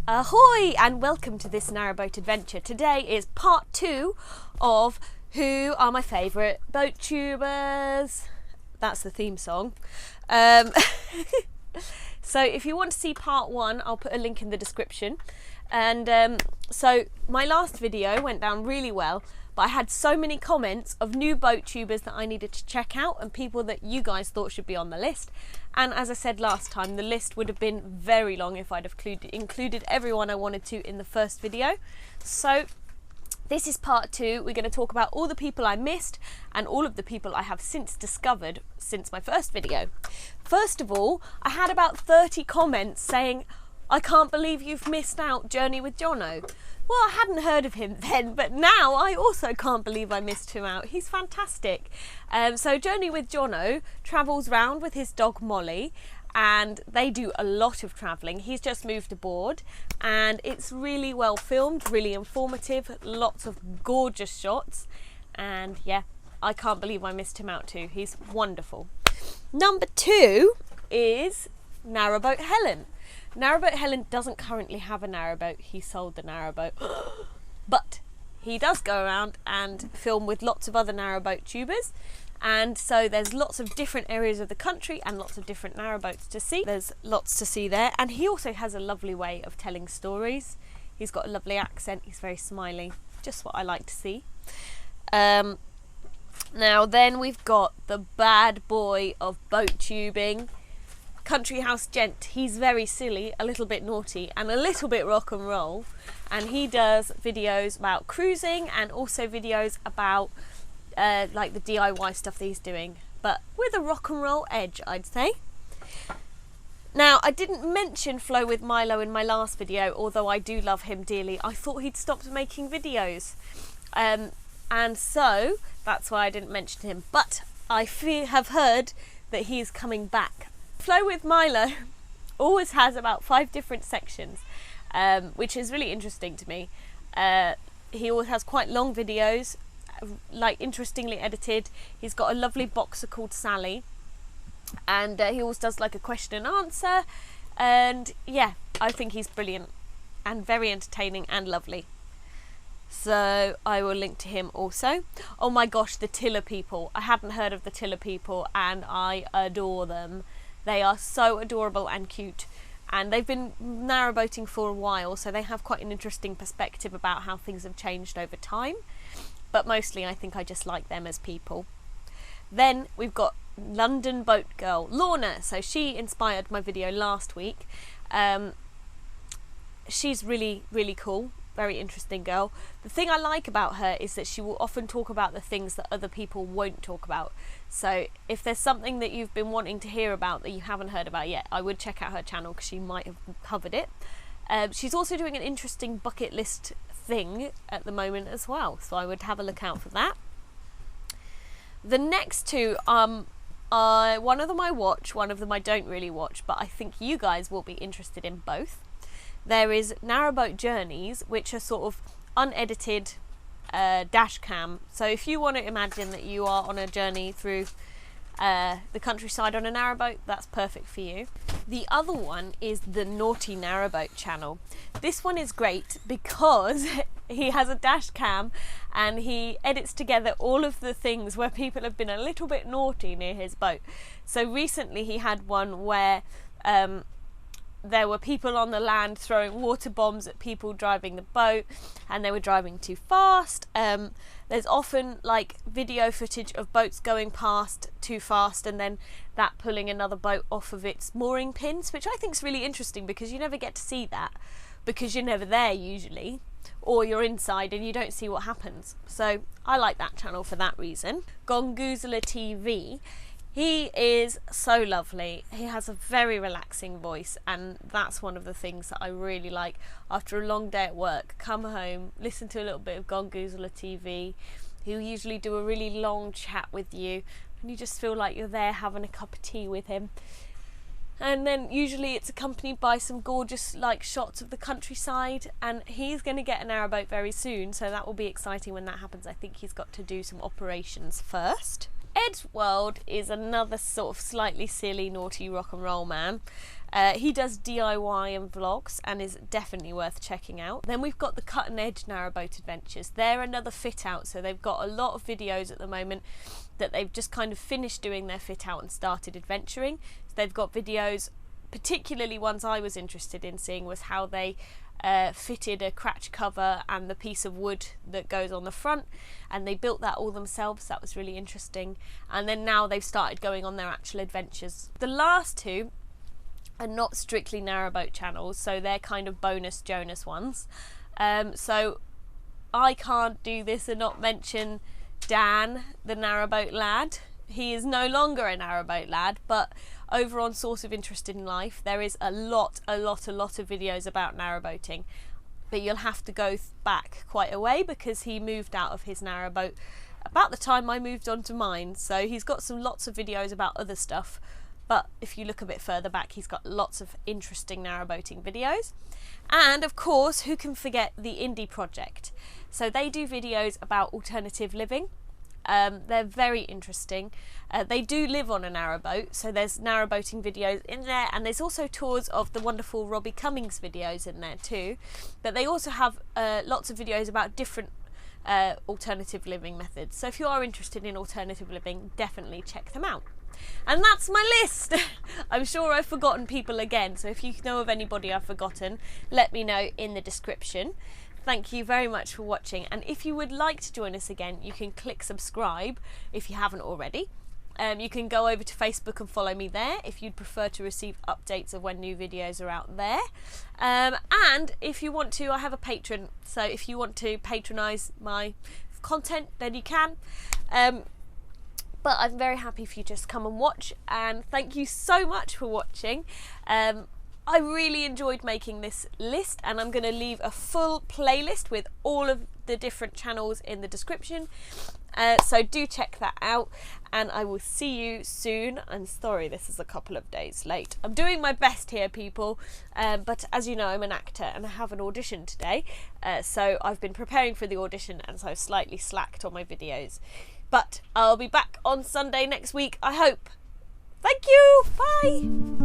Ahoy and welcome to this Narrowboat Adventure. Today is part 2 of Who Are My Favourite Boat Tubers. That's the theme song. So if you want to see part 1, I'll put a link in the description. And so my last video went down really well, but I had so many comments of new boat tubers that I needed to check out and people that you guys thought should be on the list. And as I said last time, the list would have been very long if I'd have included everyone I wanted to in the first video. So this is part 2. We're going to talk about all the people I missed and all of the people I have since discovered since my first video. First of all, I had about 30 comments saying, "I can't believe you've missed out Journey with Jono." Well, I hadn't heard of him then, but now I also can't believe I missed him out. He's fantastic. So Journey with Jono travels round with his dog Molly, and they do a lot of travelling. He's just moved aboard and it's really well filmed, really informative, lots of gorgeous shots, and yeah, I can't believe I missed him out too. He's wonderful. Number 2 is Narrowboat Helen. Narrowboat Helen doesn't currently have a narrowboat. He sold the narrowboat. But he does go around and film with lots of other narrowboat tubers. And so there's lots of different areas of the country and lots of different narrowboats to see. There's lots to see there. And he also has a lovely way of telling stories. He's got a lovely accent. He's very smiley. Just what I like to see. Now then we've got the bad boy of boat tubing, Country House Gent. He's very silly, a little bit naughty and a little bit rock and roll, and he does videos about cruising and also videos about like the DIY stuff that he's doing, but with a rock and roll edge, I'd say. Now, I didn't mention Flow with Milo in my last video, although I do love him dearly. I thought he'd stopped making videos, and so that's why I didn't mention him, but I have heard that he is coming back. Flow with Milo always has about 5 different sections, which is really interesting to me. He always has quite long videos, like interestingly edited. He's got a lovely boxer called Sally, and he always does like a question and answer, and yeah, I think he's brilliant and very entertaining and lovely. So I will link to him also. Oh my gosh, the Tiller people. I hadn't heard of the Tiller people and I adore them. They are so adorable and cute, and they've been narrowboating for a while, so they have quite an interesting perspective about how things have changed over time, but mostly I think I just like them as people. Then we've got London boat girl Lorna. So she inspired my video last week. She's really cool, very interesting girl. The thing I like about her is that she will often talk about the things that other people won't talk about. So if there's something that you've been wanting to hear about that you haven't heard about yet, I would check out her channel because she might have covered it. She's also doing an interesting bucket list thing at the moment as well, so I would have a look out for that. The next 2, one of them I watch, one of them I don't really watch, but I think you guys will be interested in both. There is Narrowboat Journeys, which are sort of unedited dash cam. So if you want to imagine that you are on a journey through the countryside on a narrowboat, that's perfect for you. The other one is the Naughty Narrowboat channel. This one is great because he has a dash cam and he edits together all of the things where people have been a little bit naughty near his boat. So recently he had one where there were people on the land throwing water bombs at people driving the boat, and they were driving too fast. There's often like video footage of boats going past too fast and then that pulling another boat off of its mooring pins, which I think is really interesting because you never get to see that because you're never there usually, or you're inside and you don't see what happens. So I like that channel for that reason. Gongoozler TV. He is so lovely. He has a very relaxing voice, and that's one of the things that I really like. After a long day at work, come home, listen to a little bit of Gongoozler TV. He'll usually do a really long chat with you, and you just feel like you're there having a cup of tea with him. And then usually it's accompanied by some gorgeous like shots of the countryside, and he's going to get a narrowboat very soon, so that will be exciting when that happens. I think he's got to do some operations first. Eddsworld is another sort of slightly silly, naughty rock and roll man. He does DIY and vlogs and is definitely worth checking out. Then we've got the Cutting Edge Narrowboat Adventures. They're another fit out, so they've got a lot of videos at the moment that they've just kind of finished doing their fit out and started adventuring. So they've got videos, particularly ones I was interested in seeing was how they fitted a cratch cover and the piece of wood that goes on the front, and they built that all themselves. That was really interesting. And then now they've started going on their actual adventures. The last two are not strictly narrowboat channels, so they're kind of bonus Jonas ones. So I can't do this and not mention Dan, the Narrowboat Lad. He is no longer a narrowboat lad, but over on Source of Interest in Life there is a lot of videos about narrowboating, but you'll have to go back quite a way because he moved out of his narrowboat about the time I moved on to mine. So he's got lots of videos about other stuff, but if you look a bit further back, he's got lots of interesting narrowboating videos. And of course, who can forget the Indie Project? So they do videos about alternative living. They're very interesting. They do live on a narrowboat, so there's narrowboating videos in there, and there's also tours of the wonderful Robbie Cummings videos in there too. But they also have lots of videos about different alternative living methods. So if you are interested in alternative living, definitely check them out. And that's my list. I'm sure I've forgotten people again, so if you know of anybody I've forgotten, let me know in the description. Thank you very much for watching, and if you would like to join us again, you can click subscribe if you haven't already. You can go over to Facebook and follow me there if you'd prefer to receive updates of when new videos are out there. And if you want to, I have a Patreon, so if you want to patronise my content, then you can. But I'm very happy if you just come and watch, and thank you so much for watching. I really enjoyed making this list, and I'm going to leave a full playlist with all of the different channels in the description. So do check that out, and I will see you soon. I'm sorry this is a couple of days late. I'm doing my best here, people, but as you know, I'm an actor and I have an audition today. So I've been preparing for the audition, and so I've slightly slacked on my videos. But I'll be back on Sunday next week, I hope. Thank you, bye!